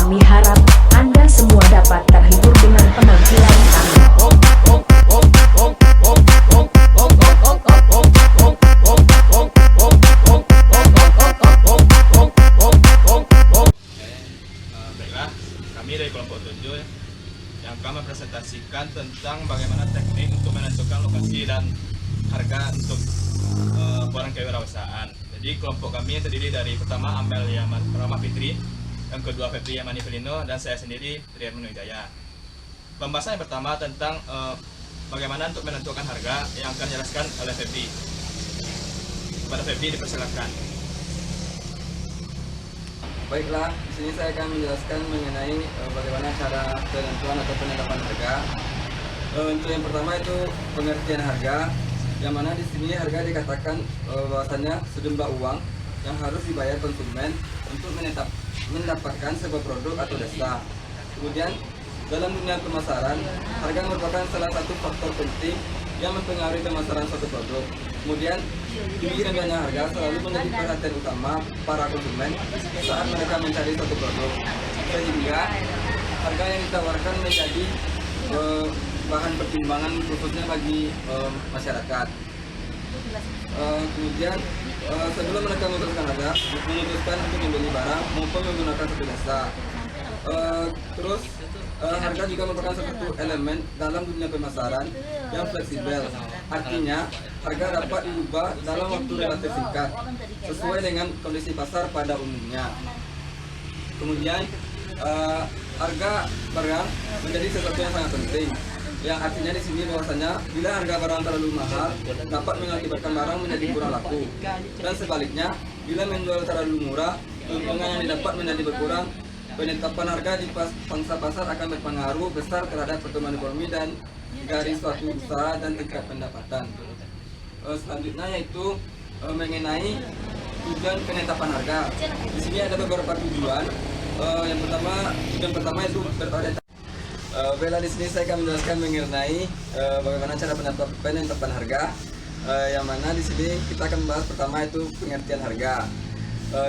Kami harap Anda semua dapat terhibur dengan penampilan kami. Baiklah, kami dari kelompok 7 yang akan mempresentasikan tentang bagaimana teknik untuk menentukan lokasi dan harga untuk barang kewirausahaan. Jadi kelompok kami terdiri dari pertama Amelia Rahma Fitri, yang kedua Febri Yamani Felino, dan saya sendiri Trian Wijaya. Pembahasan yang pertama tentang bagaimana untuk menentukan harga yang akan dijelaskan oleh Febri. Kepada Febri dipersilakan. Baiklah, di sini saya akan menjelaskan mengenai bagaimana cara penentuan atau penetapan harga. Untuk yang pertama itu pengertian harga, yang mana di sini harga dikatakan bahwasannya sejumlah uang yang harus dibayar konsumen untuk mendapatkan sebuah produk atau jasa. Kemudian dalam dunia pemasaran, harga merupakan salah satu faktor penting yang mempengaruhi pemasaran suatu produk. Kemudian tinggi rendahnya harga selalu menjadi perhatian utama para konsumen saat mereka mencari suatu produk, sehingga harga yang ditawarkan menjadi bahan pertimbangan khususnya bagi masyarakat. Kemudian sebelum mereka memutuskan untuk membeli barang maupun menggunakan satu jasa. Terus harga juga merupakan salah satu elemen dalam dunia pemasaran yang fleksibel. Artinya harga dapat diubah dalam waktu relatif singkat sesuai dengan kondisi pasar pada umumnya. Kemudian harga barang menjadi sesuatu yang sangat penting, yang artinya di sini bahwasanya bila harga barang terlalu mahal dapat mengakibatkan barang menjadi kurang laku, dan sebaliknya bila menjual terlalu murah keuntungan yang didapat menjadi berkurang. Penetapan harga di pangsa pasar akan berpengaruh besar terhadap pertumbuhan ekonomi dan dari suatu usaha dan tingkat pendapatan. Selanjutnya yaitu mengenai tujuan penetapan harga. Di sini ada beberapa tujuan. Tujuan pertama itu berorientasi. Bella di sini saya akan menjelaskan mengenai bagaimana cara penetapan harga. Yang mana di sini kita akan membahas pertama itu pengertian harga.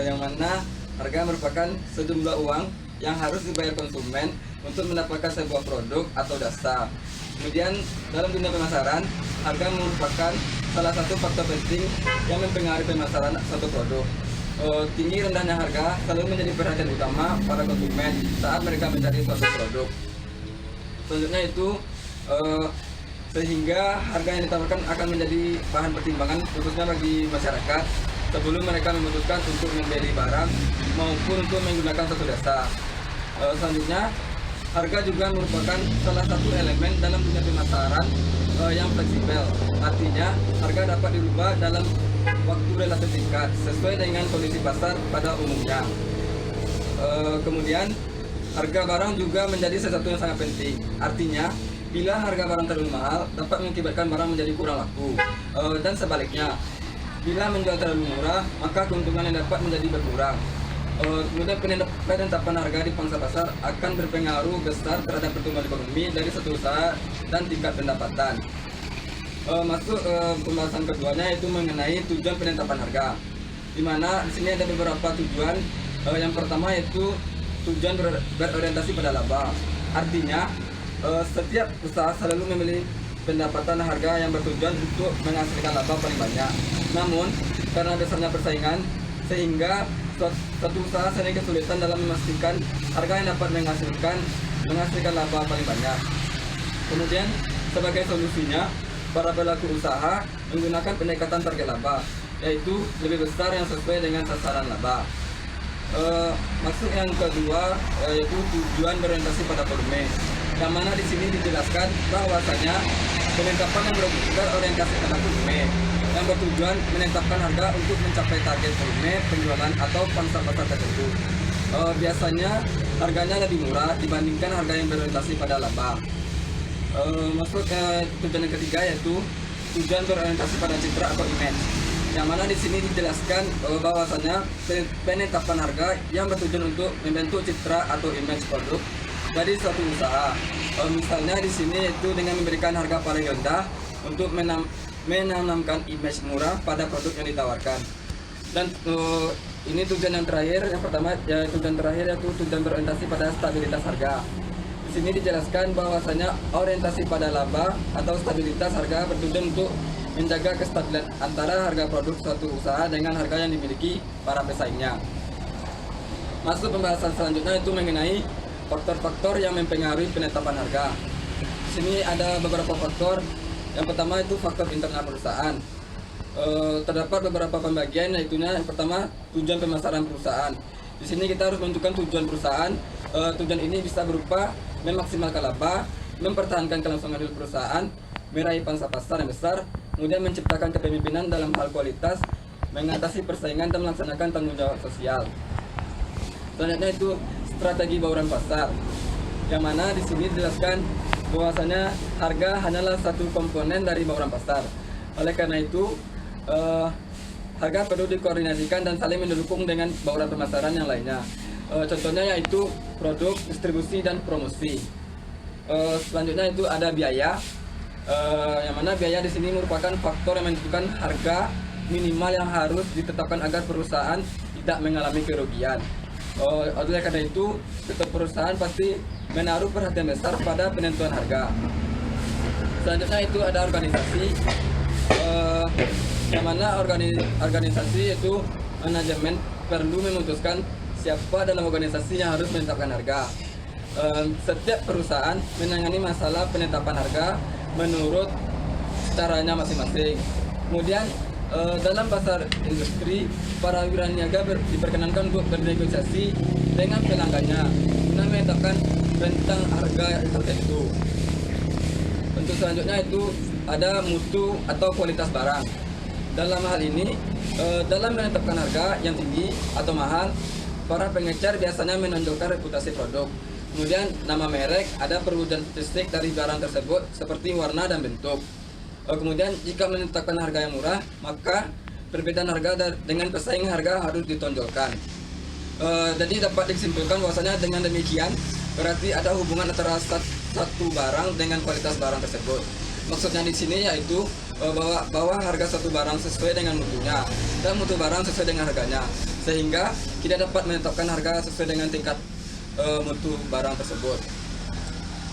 Yang mana harga merupakan sejumlah uang yang harus dibayar konsumen untuk mendapatkan sebuah produk atau jasa. Kemudian dalam dunia pemasaran, harga merupakan salah satu faktor penting yang mempengaruhi pemasaran suatu produk. Tinggi rendahnya harga selalu menjadi perhatian utama para konsumen saat mereka mencari suatu produk. Selanjutnya itu sehingga harga yang ditawarkan akan menjadi bahan pertimbangan khususnya bagi masyarakat sebelum mereka memutuskan untuk membeli barang maupun untuk menggunakan suatu jasa. Selanjutnya, harga juga merupakan salah satu elemen dalam dunia pemasaran yang fleksibel. Artinya, harga dapat dirubah dalam waktu relatif singkat sesuai dengan kondisi pasar pada umumnya. Kemudian, harga barang juga menjadi sesuatu yang sangat penting. Artinya, bila harga barang terlalu mahal dapat mengakibatkan barang menjadi kurang laku, dan sebaliknya. Bila menjual terlalu murah, maka keuntungan yang dapat menjadi berkurang. Kemudian penetapan harga di pangsa pasar akan berpengaruh besar terhadap pertumbuhan ekonomi dari suatu usaha dan tingkat pendapatan. Masuk pembahasan keduanya yaitu mengenai tujuan penetapan harga. Di mana di sini ada beberapa tujuan. Yang pertama yaitu tujuan berorientasi pada laba. Artinya setiap usaha selalu memilih pendapatan harga yang bertujuan untuk menghasilkan laba paling banyak. Namun, karena besarnya persaingan, sehingga suatu usaha sering kesulitan dalam memastikan harga yang dapat menghasilkan laba paling banyak. Kemudian, sebagai solusinya, para pelaku usaha menggunakan pendekatan target laba, yaitu lebih besar yang sesuai dengan sasaran laba. Masuk yang kedua, yaitu tujuan berorientasi pada volume, yang mana di sini dijelaskan bahwasanya penetapan yang berorientasi pada volume yang bertujuan menetapkan harga untuk mencapai target volume penjualan atau pangsa pasar tertentu. Biasanya harganya lebih murah dibandingkan harga yang berorientasi pada laba. Masuk ke tujuan yang ketiga yaitu tujuan berorientasi pada citra atau image, yang mana di sini dijelaskan bahwasanya penetapan harga yang bertujuan untuk membentuk citra atau image produk dari suatu usaha. Misalnya di sini itu dengan memberikan harga paling rendah untuk menanamkan image murah pada produk yang ditawarkan. Dan ini tujuan yang terakhir, yang pertama ya tujuan terakhir yaitu tujuan berorientasi pada stabilitas harga. Di sini dijelaskan bahwasanya orientasi pada laba atau stabilitas harga bertujuan untuk menjaga kestabilan antara harga produk suatu usaha dengan harga yang dimiliki para pesaingnya. Masuk pembahasan selanjutnya itu mengenai faktor-faktor yang mempengaruhi penetapan harga. Di sini ada beberapa faktor. Yang pertama itu faktor internal perusahaan. Terdapat beberapa pembagian, yaitu yang pertama tujuan pemasaran perusahaan. Di sini kita harus menentukan tujuan perusahaan. Tujuan ini bisa berupa memaksimalkan laba, mempertahankan kelangsungan hidup perusahaan, meraih pangsa pasar yang besar, kemudian menciptakan kepemimpinan dalam hal kualitas, mengatasi persaingan dan melaksanakan tanggung jawab sosial. Selanjutnya itu strategi bauran pasar, yang mana di sini dijelaskan bahwasanya harga hanyalah satu komponen dari bauran pasar. Oleh karena itu harga perlu dikoordinasikan dan saling mendukung dengan bauran pemasaran yang lainnya. Contohnya yaitu produk, distribusi, dan promosi. Selanjutnya itu ada biaya, yang mana biaya di sini merupakan faktor yang menentukan harga minimal yang harus ditetapkan agar perusahaan tidak mengalami kerugian. Oleh karena itu, setiap perusahaan pasti menaruh perhatian besar pada penentuan harga. Selanjutnya itu ada organisasi, yang mana organisasi itu manajemen perlu memutuskan siapa dalam organisasi yang harus menetapkan harga. Setiap perusahaan menangani masalah penetapan harga menurut caranya masing-masing. Kemudian dalam pasar industri, para wiraniaga diperkenankan untuk bernegosiasi dengan pelanggannya guna menetapkan rentang harga tertentu. Untuk selanjutnya itu ada mutu atau kualitas barang. Dalam hal ini, dalam menetapkan harga yang tinggi atau mahal, para pengecer biasanya menonjolkan reputasi produk. Kemudian nama merek, ada perwujudan statistik dari barang tersebut seperti warna dan bentuk. Kemudian jika menetapkan harga yang murah, maka perbedaan harga dengan pesaing harga harus ditonjolkan. Jadi dapat disimpulkan bahwasanya dengan demikian berarti ada hubungan antara satu barang dengan kualitas barang tersebut. Maksudnya di sini yaitu bahwa harga satu barang sesuai dengan mutunya dan mutu barang sesuai dengan harganya, sehingga kita dapat menetapkan harga sesuai dengan tingkat mutu barang tersebut.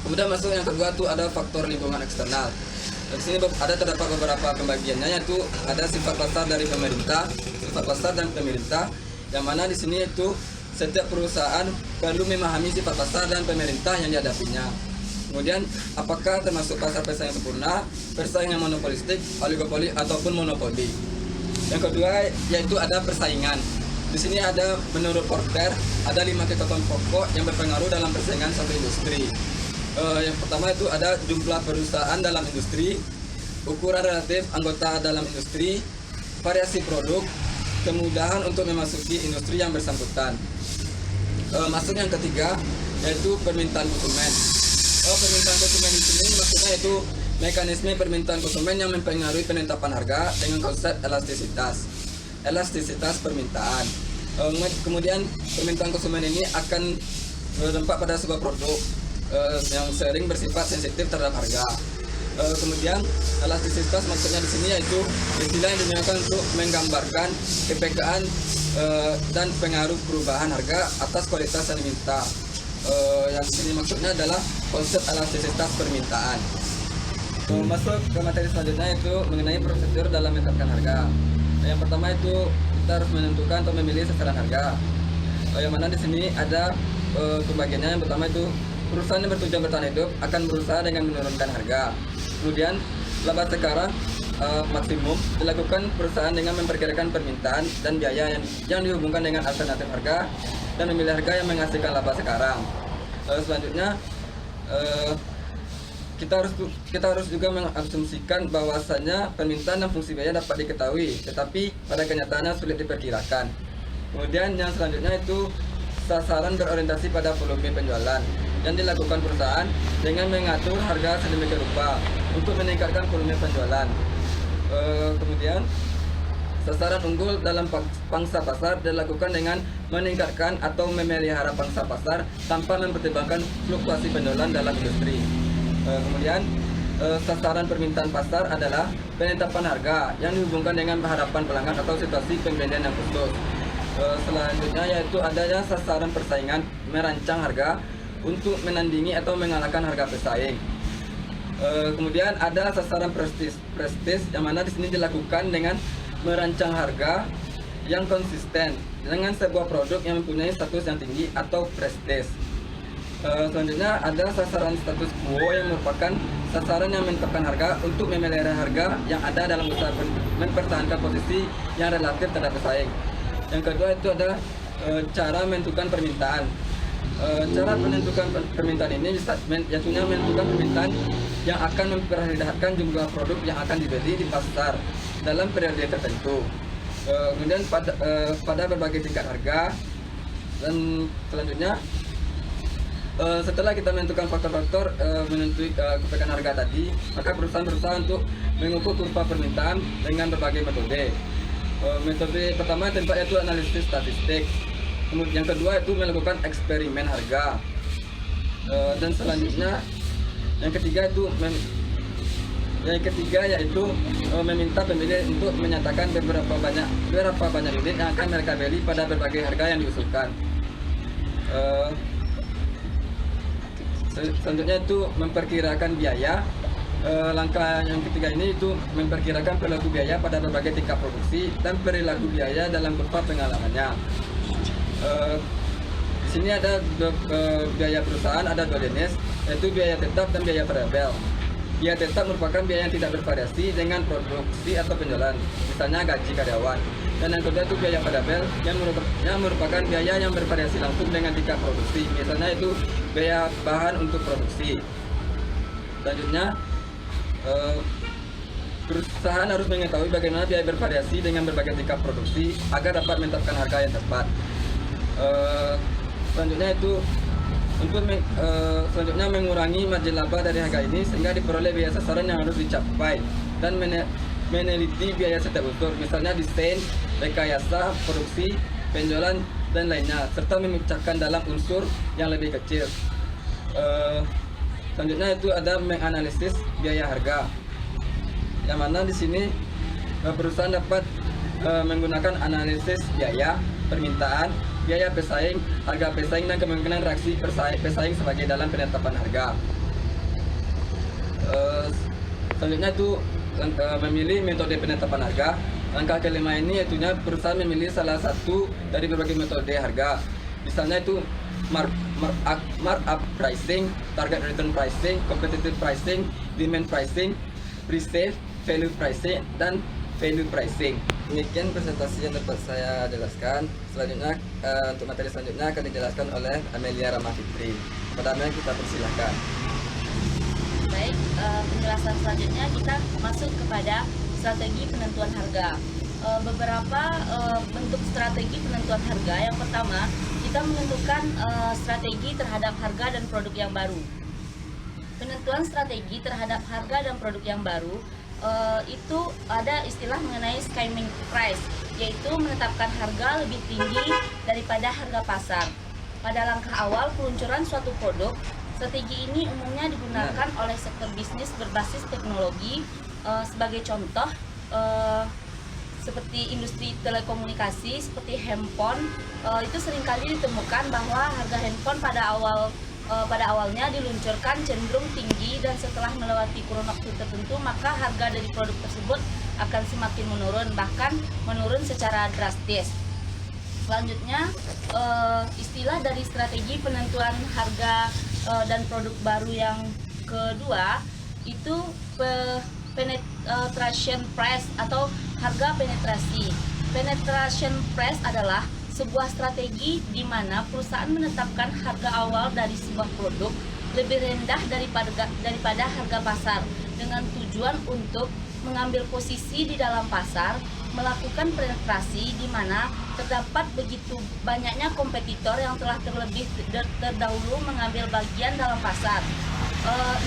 Kemudian masuk yang kedua itu ada faktor lingkungan eksternal. Di sini ada terdapat beberapa pembagiannya, yaitu ada sifat pasar dari pemerintah, sifat pasar dan pemerintah, yang mana di sini itu setiap perusahaan perlu memahami sifat pasar dan pemerintah yang dihadapinya. Kemudian apakah termasuk pasar pesaing sempurna, persaingan monopolistik, oligopoli ataupun monopoli. Yang kedua yaitu ada persaingan. Di sini ada menurut Porter ada 5 kekuatan pokok yang berpengaruh dalam persaingan suatu industri. Yang pertama itu ada jumlah perusahaan dalam industri, ukuran relatif anggota dalam industri, variasi produk, kemudahan untuk memasuki industri yang bersangkutan. Masuk yang ketiga yaitu permintaan konsumen. Permintaan konsumen di sini maksudnya itu mekanisme permintaan konsumen yang mempengaruhi penetapan harga dengan konsep elastisitas permintaan. Kemudian permintaan konsumen ini akan berdampak pada sebuah produk yang sering bersifat sensitif terhadap harga. Kemudian elastisitas maksudnya di sini yaitu istilah yang digunakan untuk menggambarkan kepekaan dan pengaruh perubahan harga atas kualitas yang diminta. Yang di sini maksudnya adalah konsep elastisitas permintaan. Masuk ke materi selanjutnya itu mengenai prosedur dalam menetapkan harga. Yang pertama itu kita harus menentukan atau memilih sasaran harga. Yang mana di sini ada pembagiannya. Yang pertama itu perusahaan yang bertujuan bertahan hidup akan berusaha dengan menurunkan harga. Kemudian laba sekarang maksimum dilakukan perusahaan dengan memperkirakan permintaan dan biaya yang dihubungkan dengan alternatif harga dan memilih harga yang menghasilkan laba sekarang. Selanjutnya kita harus juga mengasumsikan bahwasanya permintaan dan fungsi biaya dapat diketahui, tetapi pada kenyataannya sulit diperkirakan. Kemudian yang selanjutnya itu sasaran berorientasi pada volume penjualan yang dilakukan perusahaan dengan mengatur harga sedemikian rupa untuk meningkatkan volume penjualan. Kemudian sasaran unggul dalam pangsa pasar dilakukan dengan meningkatkan atau memelihara pangsa pasar tanpa mempertimbangkan fluktuasi penjualan dalam industri. Kemudian sasaran permintaan pasar adalah penetapan harga yang dihubungkan dengan harapan pelanggan atau situasi pembelian yang khusus. Selanjutnya yaitu adanya sasaran persaingan merancang harga untuk menandingi atau mengalahkan harga pesaing. Kemudian ada sasaran prestis yang mana di sini dilakukan dengan merancang harga yang konsisten dengan sebuah produk yang mempunyai status yang tinggi atau prestis. Selanjutnya ada sasaran status quo yang merupakan sasaran yang menetapkan harga untuk memelihara harga yang ada dalam usaha mempertahankan posisi yang relatif terhadap pesaing. Yang kedua itu ada cara menentukan permintaan. Cara menentukan permintaan ini yaitu menentukan permintaan yang akan memperlihatkan jumlah produk yang akan dibeli di pasar dalam periode tertentu. Kemudian pada berbagai tingkat harga, dan selanjutnya setelah kita menentukan faktor-faktor menentukan kepemilikan harga tadi, maka perusahaan berusaha untuk mengukur kurva permintaan dengan berbagai metode. Metode pertama tempatnya itu analisis statistik. Kemudian yang kedua itu melakukan eksperimen harga. Dan selanjutnya yang ketiga yaitu meminta pembeli untuk menyatakan berapa banyak unit yang akan mereka beli pada berbagai harga yang diusulkan. Selanjutnya itu memperkirakan biaya. Langkah yang ketiga ini itu memperkirakan perilaku biaya pada berbagai tingkat produksi dan perilaku biaya dalam kurva pengalamannya. Di sini ada biaya perusahaan, ada dua jenis, yaitu biaya tetap dan biaya variabel. Biaya tetap merupakan biaya yang tidak bervariasi dengan produksi atau penjualan, misalnya gaji karyawan. Dan yang kedua itu biaya variabel yang merupakan biaya yang bervariasi langsung dengan tingkat produksi, misalnya itu biaya bahan untuk produksi. Selanjutnya, perusahaan harus mengetahui bagaimana biaya bervariasi dengan berbagai tingkat produksi agar dapat menetapkan harga yang tepat. Selanjutnya itu untuk selanjutnya mengurangi margin laba dari harga ini sehingga diperoleh biaya sasaran yang harus dicapai, dan meneliti biaya setiap unsur, misalnya desain, rekayasa, produksi, penjualan, dan lainnya, serta memecahkan dalam unsur yang lebih kecil. Selanjutnya itu ada menganalisis biaya harga, yang mana di sini perusahaan dapat menggunakan analisis biaya, permintaan, biaya pesaing, harga pesaing, dan kemungkinan reaksi pesaing sebagai dalam penetapan harga. Selanjutnya itu memilih metode penetapan harga. Langkah kelima ini yaitu perusahaan memilih salah satu dari berbagai metode harga. Misalnya itu markup pricing, target return pricing, competitive pricing, demand pricing, pre-sale, value pricing, dan value pricing. Demikian presentasi yang dapat saya jelaskan. Selanjutnya untuk materi selanjutnya akan dijelaskan oleh Amelia Ramafitri. Kepada Amelia kita persilahkan. Baik, penjelasan selanjutnya kita masuk kepada strategi penentuan harga. Beberapa bentuk strategi penentuan harga. Yang pertama, kita menentukan strategi terhadap harga dan produk yang baru. Penentuan strategi terhadap harga dan produk yang baru itu ada istilah mengenai skimming price, yaitu menetapkan harga lebih tinggi daripada harga pasar. Pada langkah awal peluncuran suatu produk, strategi ini umumnya digunakan oleh sektor bisnis berbasis teknologi. Sebagai contoh, seperti industri telekomunikasi, seperti handphone, itu seringkali ditemukan bahwa harga handphone pada awalnya diluncurkan cenderung tinggi, dan setelah melewati kurun waktu tertentu maka harga dari produk tersebut akan semakin menurun, bahkan menurun secara drastis. Selanjutnya, istilah dari strategi penentuan harga dan produk baru yang kedua itu penetration price atau harga penetrasi. Penetration price adalah sebuah strategi di mana perusahaan menetapkan harga awal dari sebuah produk lebih rendah daripada harga pasar dengan tujuan untuk mengambil posisi di dalam pasar, melakukan penetrasi di mana terdapat begitu banyaknya kompetitor yang telah terlebih terdahulu mengambil bagian dalam pasar.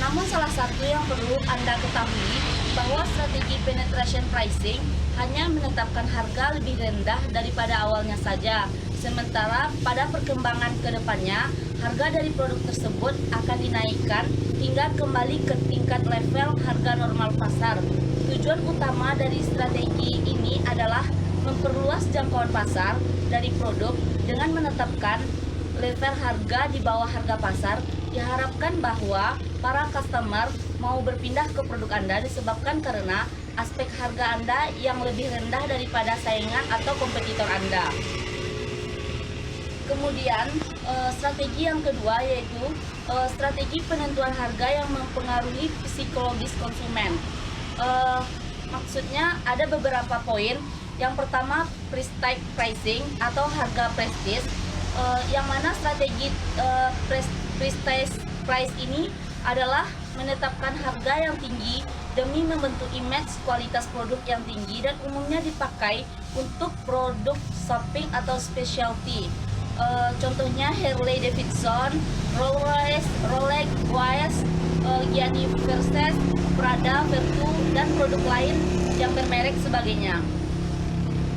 Namun salah satu yang perlu Anda ketahui bahwa strategi penetration pricing hanya menetapkan harga lebih rendah daripada awalnya saja. Sementara pada perkembangan ke depannya, harga dari produk tersebut akan dinaikkan hingga kembali ke tingkat level harga normal pasar. Tujuan utama dari strategi ini adalah memperluas jangkauan pasar dari produk dengan menetapkan level harga di bawah harga pasar. Diharapkan bahwa para customer mau berpindah ke produk Anda disebabkan karena aspek harga Anda yang lebih rendah daripada saingan atau kompetitor Anda. Kemudian strategi yang kedua yaitu strategi penentuan harga yang mempengaruhi psikologis konsumen. Maksudnya ada beberapa poin. Yang pertama, prestige pricing atau harga prestis, yang mana strategi prestige price ini adalah menetapkan harga yang tinggi demi membentuk image kualitas produk yang tinggi dan umumnya dipakai untuk produk shopping atau specialty. Contohnya Harley Davidson, Rolex, Weiss, Gianni Versace, Prada, Vertu, dan produk lain yang bermerek sebagainya.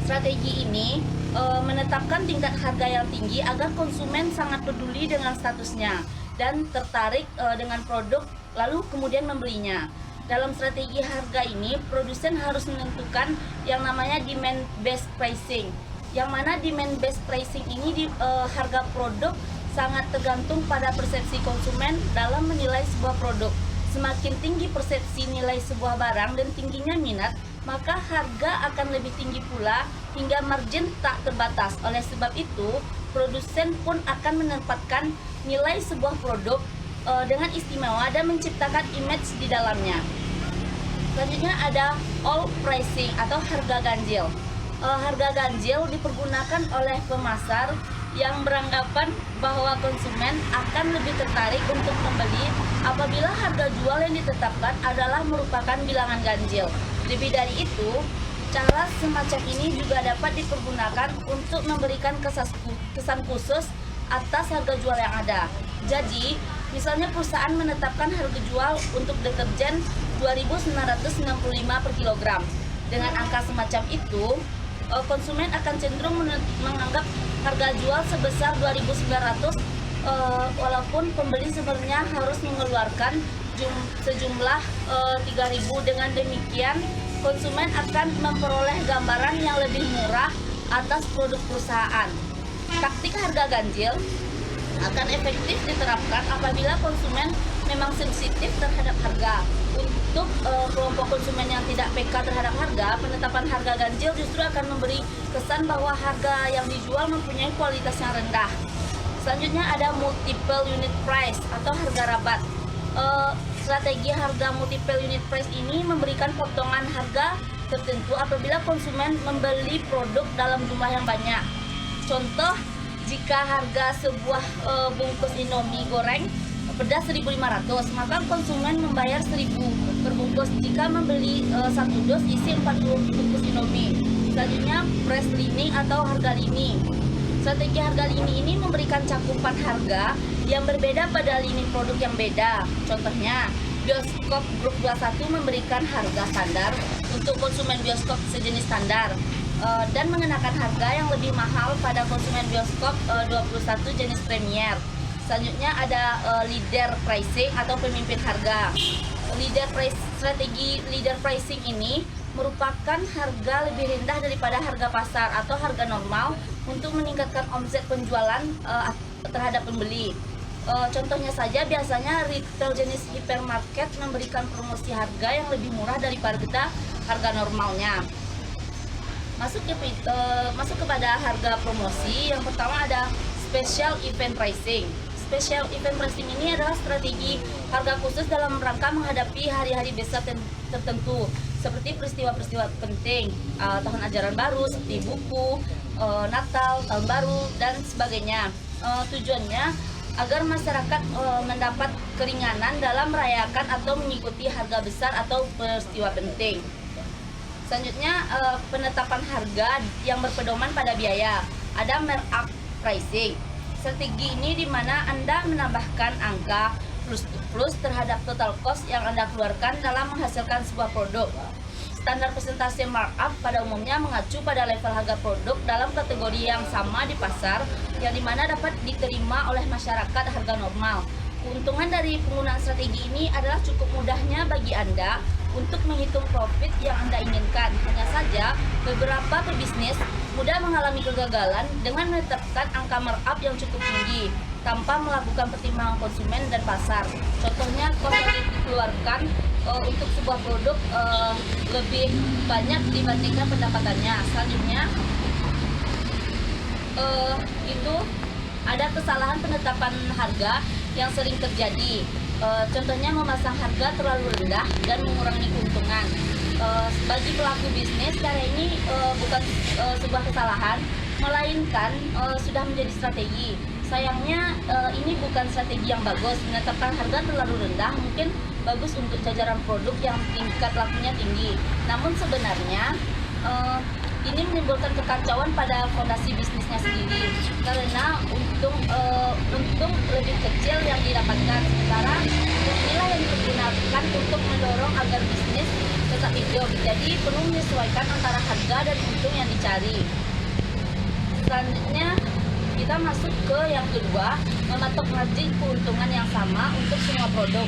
Strategi ini menetapkan tingkat harga yang tinggi agar konsumen sangat peduli dengan statusnya dan tertarik dengan produk lalu kemudian membelinya. Dalam strategi harga ini, produsen harus menentukan yang namanya demand based pricing. Yang mana demand based pricing ini harga produk sangat tergantung pada persepsi konsumen dalam menilai sebuah produk. Semakin tinggi persepsi nilai sebuah barang dan tingginya minat, maka harga akan lebih tinggi pula hingga margin tak terbatas. Oleh sebab itu, produsen pun akan menempatkan nilai sebuah produk dengan istimewa dan menciptakan image di dalamnya. Selanjutnya ada all pricing atau harga ganjil. Harga ganjil dipergunakan oleh pemasar yang beranggapan bahwa konsumen akan lebih tertarik untuk membeli apabila harga jual yang ditetapkan adalah merupakan bilangan ganjil. Lebih dari itu, cara semacam ini juga dapat dipergunakan untuk memberikan kesan khusus atas harga jual yang ada. Jadi, misalnya perusahaan menetapkan harga jual untuk deterjen 2.995 per kilogram. Dengan angka semacam itu, konsumen akan cenderung menganggap harga jual sebesar 2.900 walaupun pembeli sebenarnya harus mengeluarkan sejumlah 3.000. Dengan demikian, konsumen akan memperoleh gambaran yang lebih murah atas produk perusahaan. Taktik harga ganjil akan efektif diterapkan apabila konsumen memang sensitif terhadap harga. Untuk kelompok konsumen yang tidak peka terhadap harga, penetapan harga ganjil justru akan memberi kesan bahwa harga yang dijual mempunyai kualitas yang rendah. Selanjutnya ada multiple unit price atau harga rabat. Strategi harga multiple unit price ini memberikan potongan harga tertentu apabila konsumen membeli produk dalam jumlah yang banyak. Contoh, jika harga sebuah bungkus Indomie goreng pedas 1.500, maka konsumen membayar 1.000 per bungkus jika membeli satu dos isi 40 bungkus Indomie. Selanjutnya price lining atau harga lini. Strategi harga lini ini memberikan cakupan harga yang berbeda pada lini produk yang beda. Contohnya, bioskop grup 21 memberikan harga standar untuk konsumen bioskop sejenis standar dan mengenakan harga yang lebih mahal pada konsumen bioskop 21 jenis premier. Selanjutnya ada leader pricing atau pemimpin harga. Strategi leader pricing ini merupakan harga lebih rendah daripada harga pasar atau harga normal untuk meningkatkan omset penjualan terhadap pembeli. Contohnya saja, biasanya retail jenis hipermarket memberikan promosi harga yang lebih murah daripada harga normalnya. Masuk kepada harga promosi, yang pertama ada special event pricing. Special event pricing ini adalah strategi harga khusus dalam rangka menghadapi hari-hari besar tertentu seperti peristiwa-peristiwa penting, tahun ajaran baru seperti buku, Natal, tahun baru, dan sebagainya. Tujuannya agar masyarakat mendapat keringanan dalam merayakan atau mengikuti harga besar atau peristiwa penting. Selanjutnya, penetapan harga yang berpedoman pada biaya. Ada markup pricing. Strategi ini di mana Anda menambahkan angka plus terhadap total cost yang Anda keluarkan dalam menghasilkan sebuah produk. Standar presentasi markup pada umumnya mengacu pada level harga produk dalam kategori yang sama di pasar, yang dimana dapat diterima oleh masyarakat harga normal. Keuntungan dari penggunaan strategi ini adalah cukup mudahnya bagi Anda untuk menghitung profit yang Anda inginkan. Hanya saja, beberapa pebisnis mudah mengalami kegagalan dengan menetapkan angka markup yang cukup tinggi tanpa melakukan pertimbangan konsumen dan pasar. Contohnya, kos yang dikeluarkan untuk sebuah produk lebih banyak dibandingkan pendapatannya. Selanjutnya, itu ada kesalahan penetapan harga yang sering terjadi. Contohnya memasang harga terlalu rendah dan mengurangi keuntungan. Bagi pelaku bisnis, cara ini bukan sebuah kesalahan, melainkan sudah menjadi strategi. Sayangnya ini bukan strategi yang bagus. Menetapkan harga terlalu rendah mungkin bagus untuk jajaran produk yang tingkat lakunya tinggi. Namun sebenarnya ini menimbulkan kekacauan pada fondasi bisnisnya sendiri karena untung lebih kecil yang didapatkan. Sementara inilah yang digunakan untuk mendorong agar bisnis tetap hidup. Jadi perlu menyesuaikan antara harga dan untung yang dicari. Selanjutnya kita masuk ke yang kedua, mematok margin keuntungan yang sama untuk semua produk.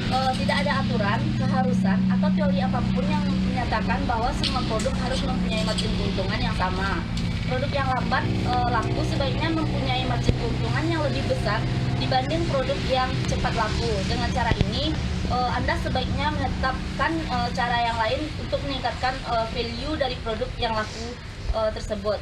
Tidak ada aturan, keharusan, atau teori apapun yang menyatakan bahwa semua produk harus mempunyai margin keuntungan yang sama. Produk yang lambat laku sebaiknya mempunyai margin keuntungan yang lebih besar dibanding produk yang cepat laku. Dengan cara ini, Anda sebaiknya menetapkan cara yang lain untuk meningkatkan value dari produk yang laku tersebut.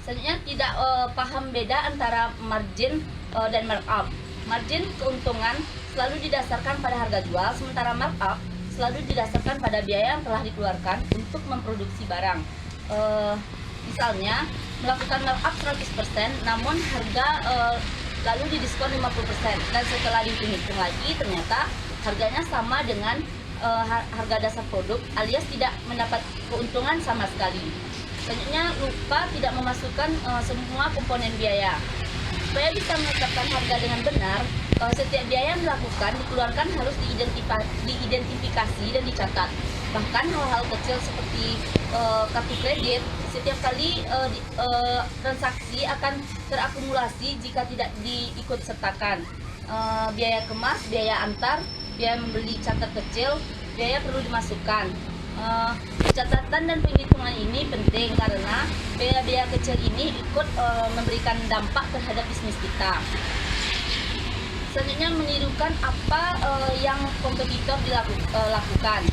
Selanjutnya, tidak paham beda antara margin dan markup. Margin keuntungan selalu didasarkan pada harga jual, sementara markup selalu didasarkan pada biaya yang telah dikeluarkan untuk memproduksi barang. Misalnya, melakukan markup 100%, namun harga lalu didiskon 50%, dan setelah dihitung lagi ternyata harganya sama dengan harga dasar produk, alias tidak mendapat keuntungan sama sekali. Selanjutnya, lupa tidak memasukkan semua komponen biaya. Supaya bisa menetapkan harga dengan benar, setiap biaya yang dilakukan dikeluarkan harus diidentifikasi dan dicatat. Bahkan hal-hal kecil seperti kartu kredit, setiap kali transaksi akan terakumulasi jika tidak diikut sertakan. Biaya kemas, biaya antar, biaya membeli catat kecil, biaya perlu dimasukkan. Catatan dan penghitungan ini penting karena biaya-biaya kecil ini ikut memberikan dampak terhadap bisnis kita. Selanjutnya, menirukan apa yang kompetitor lakukan.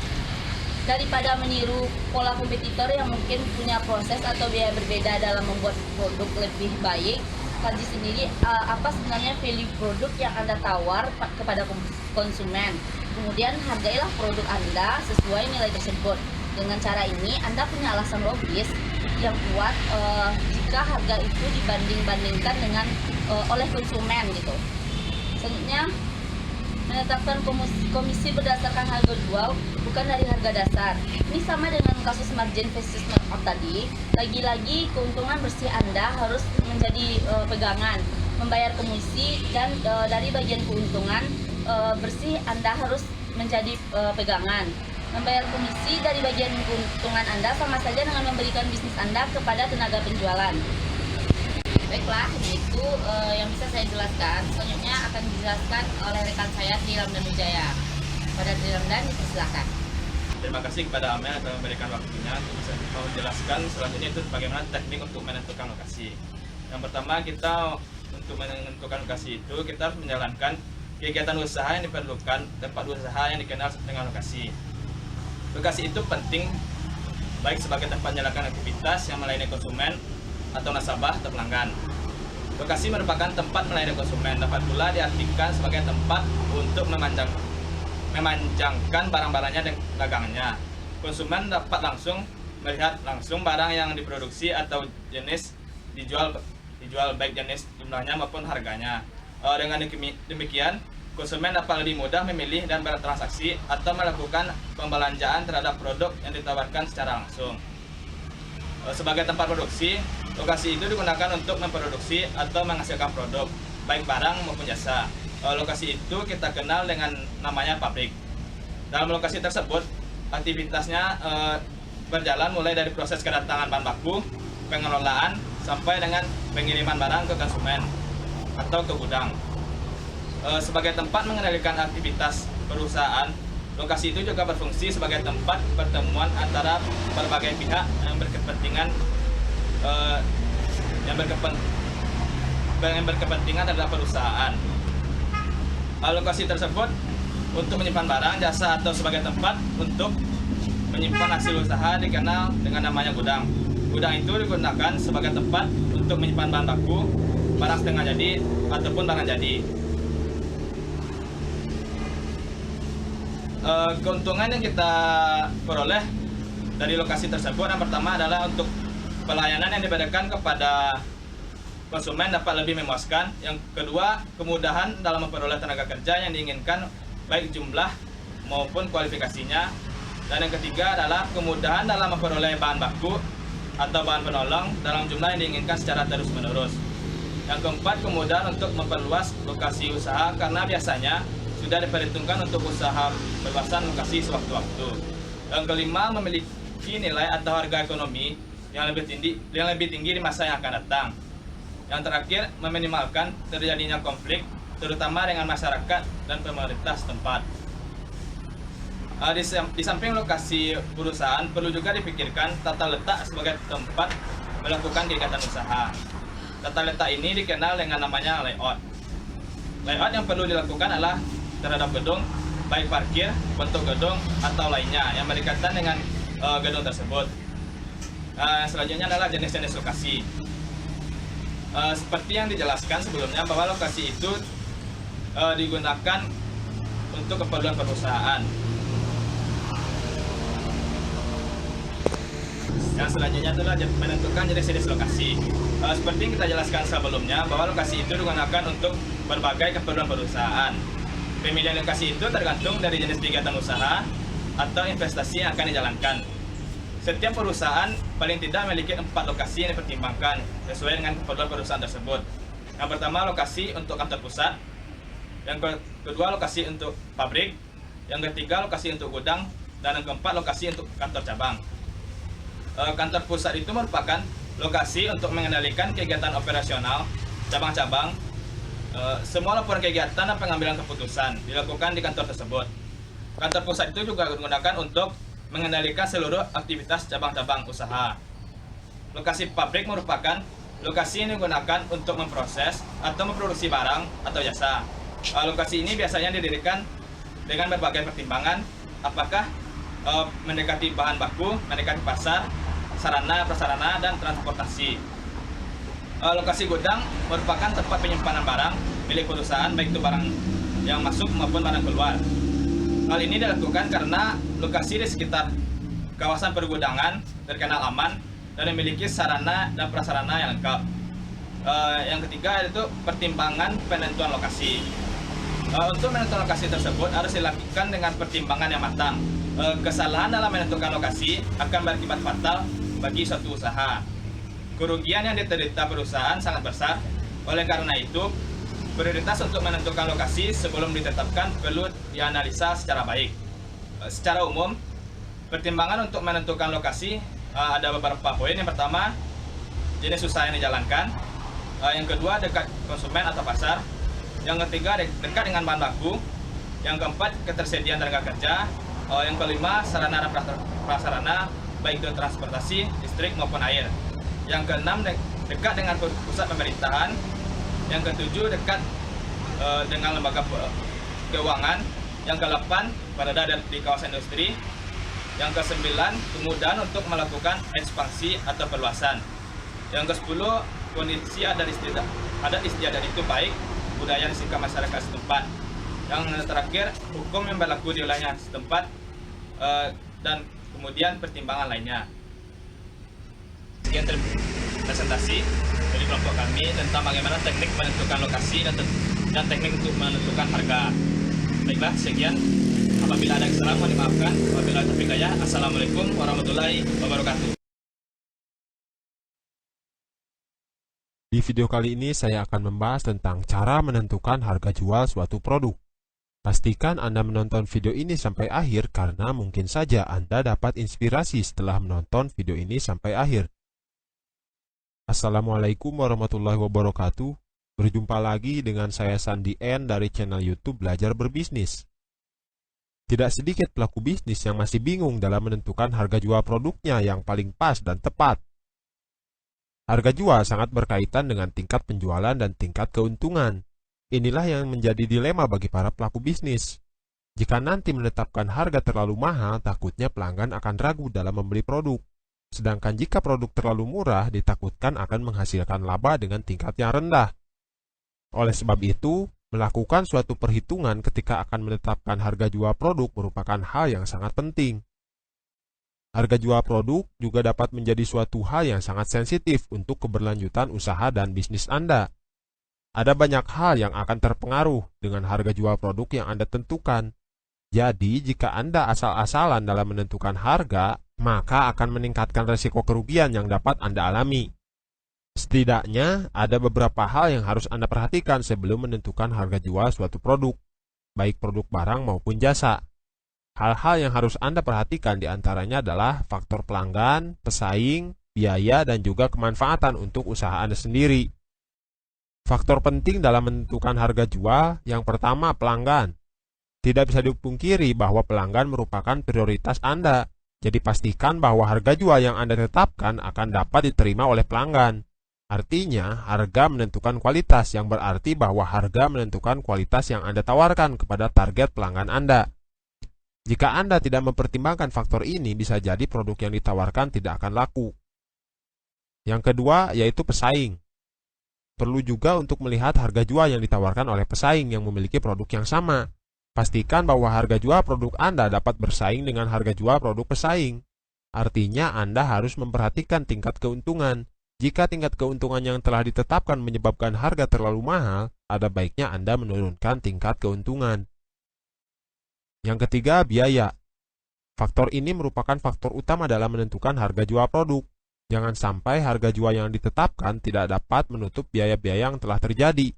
Daripada meniru pola kompetitor yang mungkin punya proses atau biaya berbeda dalam membuat produk lebih baik, kaji sendiri apa sebenarnya value produk yang Anda tawar kepada konsumen. Kemudian hargailah produk Anda sesuai nilai tersebut. Dengan cara ini Anda punya alasan logis yang kuat jika harga itu dibanding-bandingkan dengan oleh konsumen gitu. Selanjutnya, menetapkan komisi berdasarkan harga jual bukan dari harga dasar. Ini sama dengan kasus margin versus markup tadi. Lagi-lagi keuntungan bersih Anda harus menjadi pegangan. Membayar komisi dan dari bagian keuntungan bersih Anda harus menjadi pegangan. Membayar komisi dari bagian keuntungan Anda sama saja dengan memberikan bisnis Anda kepada tenaga penjualan. Baiklah, itu yang bisa saya jelaskan. Selanjutnya akan dijelaskan oleh rekan saya Tri Ramdan Wijaya. Pada Tri Ramdan, dipersilakan. Terima kasih kepada Amel telah memberikan waktunya untuk bisa menjelaskan selanjutnya itu bagaimana teknik untuk menentukan lokasi. Yang pertama, kita untuk menentukan lokasi itu kita harus menjalankan kegiatan usaha yang diperlukan tempat usaha yang dikenal dengan lokasi. Lokasi itu penting baik sebagai tempat menjalankan aktivitas yang melayani konsumen atau nasabah atau pelanggan. Lokasi merupakan tempat melayani konsumen, dapat pula diartikan sebagai tempat untuk memanjangkan barang-barangnya dan dagangannya. Konsumen dapat langsung melihat langsung barang yang diproduksi atau jenis dijual baik jenis jumlahnya maupun harganya. Dengan demikian, konsumen dapat lebih mudah memilih dan bertransaksi atau melakukan pembelanjaan terhadap produk yang ditawarkan secara langsung. Sebagai tempat produksi, lokasi itu digunakan untuk memproduksi atau menghasilkan produk, baik barang maupun jasa. Lokasi itu kita kenal dengan namanya pabrik. Dalam lokasi tersebut, aktivitasnya berjalan mulai dari proses kedatangan bahan baku, pengelolaan, sampai dengan pengiriman barang ke konsumen atau ke gudang. Sebagai tempat mengendalikan aktivitas perusahaan, Lokasi itu juga berfungsi sebagai tempat pertemuan antara berbagai pihak yang berkepentingan terhadap perusahaan. Lokasi tersebut untuk menyimpan barang, jasa atau sebagai tempat untuk menyimpan hasil usaha dikenal dengan namanya gudang. Gudang itu digunakan sebagai tempat untuk menyimpan bahan baku, barang setengah jadi ataupun barang jadi. Keuntungan yang kita peroleh dari lokasi tersebut yang pertama adalah untuk pelayanan yang diberikan kepada konsumen dapat lebih memuaskan. Yang kedua, kemudahan dalam memperoleh tenaga kerja yang diinginkan baik jumlah maupun kualifikasinya. Dan yang ketiga adalah kemudahan dalam memperoleh bahan baku atau bahan penolong dalam jumlah yang diinginkan secara terus-menerus. Yang keempat, kemudahan untuk memperluas lokasi usaha karena biasanya sudah diperhitungkan untuk usaha perluasan lokasi sewaktu-waktu. Yang kelima, memiliki nilai atau harga ekonomi yang lebih tinggi di masa yang akan datang. Yang terakhir, meminimalkan terjadinya konflik terutama dengan masyarakat dan pemerintah setempat. Di samping lokasi perusahaan, perlu juga dipikirkan tata letak sebagai tempat melakukan kegiatan usaha. Tata letak ini dikenal dengan namanya layout. Layout yang perlu dilakukan adalah terhadap gedung, baik parkir, bentuk gedung, atau lainnya yang berkaitan dengan gedung tersebut. Selanjutnya adalah jenis-jenis lokasi. Seperti yang dijelaskan sebelumnya bahwa lokasi itu digunakan untuk keperluan perusahaan. Yang selanjutnya adalah menentukan jenis-jenis lokasi. Seperti yang kita jelaskan sebelumnya bahwa lokasi itu digunakan untuk berbagai keperluan perusahaan. Pemilihan lokasi itu tergantung dari jenis kegiatan usaha atau investasi yang akan dijalankan. Setiap perusahaan paling tidak memiliki 4 lokasi yang dipertimbangkan sesuai dengan keperluan perusahaan tersebut. Yang pertama, lokasi untuk kantor pusat. Yang kedua, lokasi untuk pabrik. Yang ketiga, lokasi untuk gudang. Dan yang keempat, lokasi untuk kantor cabang. Kantor pusat itu merupakan lokasi untuk mengendalikan kegiatan operasional cabang-cabang. Semua laporan kegiatan dan pengambilan keputusan dilakukan di kantor tersebut. Kantor pusat itu juga digunakan untuk mengendalikan seluruh aktivitas cabang-cabang usaha. Lokasi pabrik merupakan lokasi yang digunakan untuk memproses atau memproduksi barang atau jasa. Lokasi ini biasanya didirikan dengan berbagai pertimbangan, apakah mendekati bahan baku, mendekati pasar, sarana, prasarana, dan transportasi. Lokasi gudang merupakan tempat penyimpanan barang milik perusahaan, baik itu barang yang masuk maupun barang keluar. Hal ini dilakukan karena lokasi di sekitar kawasan pergudangan terkenal aman dan memiliki sarana dan prasarana yang lengkap. Yang ketiga yaitu pertimbangan penentuan lokasi. Untuk menentukan lokasi tersebut harus dilakukan dengan pertimbangan yang matang. Kesalahan dalam menentukan lokasi akan berakibat fatal bagi suatu usaha. Kerugian yang diterita perusahaan sangat besar. Oleh karena itu, prioritas untuk menentukan lokasi sebelum ditetapkan perlu dianalisa secara baik. Secara umum, pertimbangan untuk menentukan lokasi ada beberapa poin. Yang pertama, jenis usaha yang dijalankan. Yang kedua, dekat konsumen atau pasar. Yang ketiga, dekat dengan bahan baku. Yang keempat, ketersediaan tenaga kerja. Yang kelima, sarana dan prasarana, baik itu transportasi, listrik maupun air. Yang keenam, dekat dengan pusat pemerintahan. Yang ketujuh, dekat dengan lembaga keuangan. Yang kedelapan, berada di kawasan industri. Yang kesembilan, kemudahan untuk melakukan ekspansi atau perluasan. Yang kesepuluh, kondisi adat istiadat itu baik, budaya dan sikap masyarakat setempat. Yang terakhir, hukum yang berlaku di wilayah setempat, dan kemudian pertimbangan lainnya. Sekian presentasi dari kelompok kami tentang bagaimana teknik menentukan lokasi dan teknik untuk menentukan harga. Baiklah, sekian. Apabila ada kesalahan mohon dimaafkan. Wabillahi taufiq hidayah. Assalamualaikum warahmatullahi wabarakatuh. Di video kali ini saya akan membahas tentang cara menentukan harga jual suatu produk. Pastikan Anda menonton video ini sampai akhir karena mungkin saja Anda dapat inspirasi setelah menonton video ini sampai akhir. Assalamualaikum warahmatullahi wabarakatuh. Berjumpa lagi dengan saya Sandi N dari channel YouTube Belajar Berbisnis. Tidak sedikit pelaku bisnis yang masih bingung dalam menentukan harga jual produknya yang paling pas dan tepat. Harga jual sangat berkaitan dengan tingkat penjualan dan tingkat keuntungan. Inilah yang menjadi dilema bagi para pelaku bisnis. Jika nanti menetapkan harga terlalu mahal, takutnya pelanggan akan ragu dalam membeli produk. Sedangkan jika produk terlalu murah, ditakutkan akan menghasilkan laba dengan tingkat yang rendah. Oleh sebab itu, melakukan suatu perhitungan ketika akan menetapkan harga jual produk merupakan hal yang sangat penting. Harga jual produk juga dapat menjadi suatu hal yang sangat sensitif untuk keberlanjutan usaha dan bisnis Anda. Ada banyak hal yang akan terpengaruh dengan harga jual produk yang Anda tentukan. Jadi, jika Anda asal-asalan dalam menentukan harga, maka akan meningkatkan risiko kerugian yang dapat Anda alami. Setidaknya, ada beberapa hal yang harus Anda perhatikan sebelum menentukan harga jual suatu produk, baik produk barang maupun jasa. Hal-hal yang harus Anda perhatikan diantaranya adalah faktor pelanggan, pesaing, biaya, dan juga kemanfaatan untuk usaha Anda sendiri. Faktor penting dalam menentukan harga jual, yang pertama pelanggan. Tidak bisa dipungkiri bahwa pelanggan merupakan prioritas Anda, jadi pastikan bahwa harga jual yang Anda tetapkan akan dapat diterima oleh pelanggan. Artinya, harga menentukan kualitas, yang berarti bahwa harga menentukan kualitas yang Anda tawarkan kepada target pelanggan Anda. Jika Anda tidak mempertimbangkan faktor ini, bisa jadi produk yang ditawarkan tidak akan laku. Yang kedua, yaitu pesaing. Perlu juga untuk melihat harga jual yang ditawarkan oleh pesaing yang memiliki produk yang sama. Pastikan bahwa harga jual produk Anda dapat bersaing dengan harga jual produk pesaing. Artinya, Anda harus memperhatikan tingkat keuntungan. Jika tingkat keuntungan yang telah ditetapkan menyebabkan harga terlalu mahal, ada baiknya Anda menurunkan tingkat keuntungan. Yang ketiga, biaya. Faktor ini merupakan faktor utama dalam menentukan harga jual produk. Jangan sampai harga jual yang ditetapkan tidak dapat menutup biaya-biaya yang telah terjadi.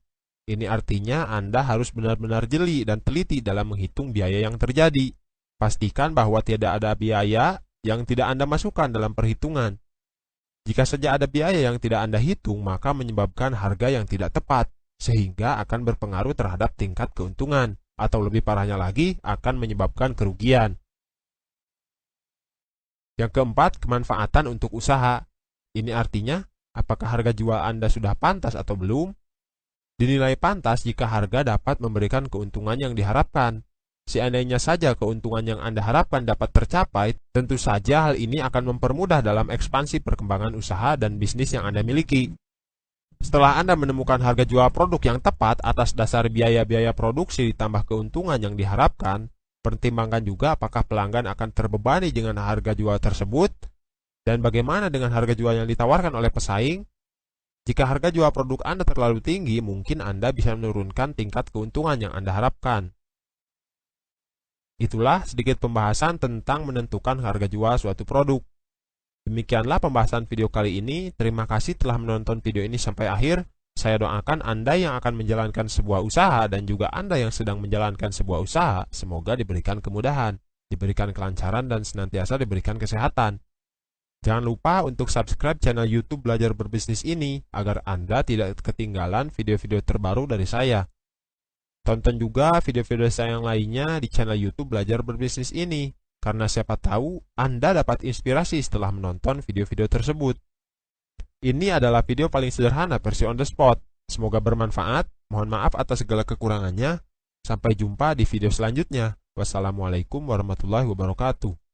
Ini artinya Anda harus benar-benar jeli dan teliti dalam menghitung biaya yang terjadi. Pastikan bahwa tidak ada biaya yang tidak Anda masukkan dalam perhitungan. Jika saja ada biaya yang tidak Anda hitung, maka menyebabkan harga yang tidak tepat, sehingga akan berpengaruh terhadap tingkat keuntungan, atau lebih parahnya lagi, akan menyebabkan kerugian. Yang keempat, kemanfaatan untuk usaha. Ini artinya, apakah harga jual Anda sudah pantas atau belum? Dinilai pantas jika harga dapat memberikan keuntungan yang diharapkan. Seandainya saja keuntungan yang Anda harapkan dapat tercapai, tentu saja hal ini akan mempermudah dalam ekspansi perkembangan usaha dan bisnis yang Anda miliki. Setelah Anda menemukan harga jual produk yang tepat atas dasar biaya-biaya produksi ditambah keuntungan yang diharapkan, pertimbangkan juga apakah pelanggan akan terbebani dengan harga jual tersebut, dan bagaimana dengan harga jual yang ditawarkan oleh pesaing. Jika harga jual produk Anda terlalu tinggi, mungkin Anda bisa menurunkan tingkat keuntungan yang Anda harapkan. Itulah sedikit pembahasan tentang menentukan harga jual suatu produk. Demikianlah pembahasan video kali ini. Terima kasih telah menonton video ini sampai akhir. Saya doakan Anda yang akan menjalankan sebuah usaha dan juga Anda yang sedang menjalankan sebuah usaha, semoga diberikan kemudahan, diberikan kelancaran, dan senantiasa diberikan kesehatan. Jangan lupa untuk subscribe channel YouTube Belajar Berbisnis ini, agar Anda tidak ketinggalan video-video terbaru dari saya. Tonton juga video-video saya yang lainnya di channel YouTube Belajar Berbisnis ini, karena siapa tahu Anda dapat inspirasi setelah menonton video-video tersebut. Ini adalah video paling sederhana versi on the spot. Semoga bermanfaat. Mohon maaf atas segala kekurangannya. Sampai jumpa di video selanjutnya. Wassalamualaikum warahmatullahi wabarakatuh.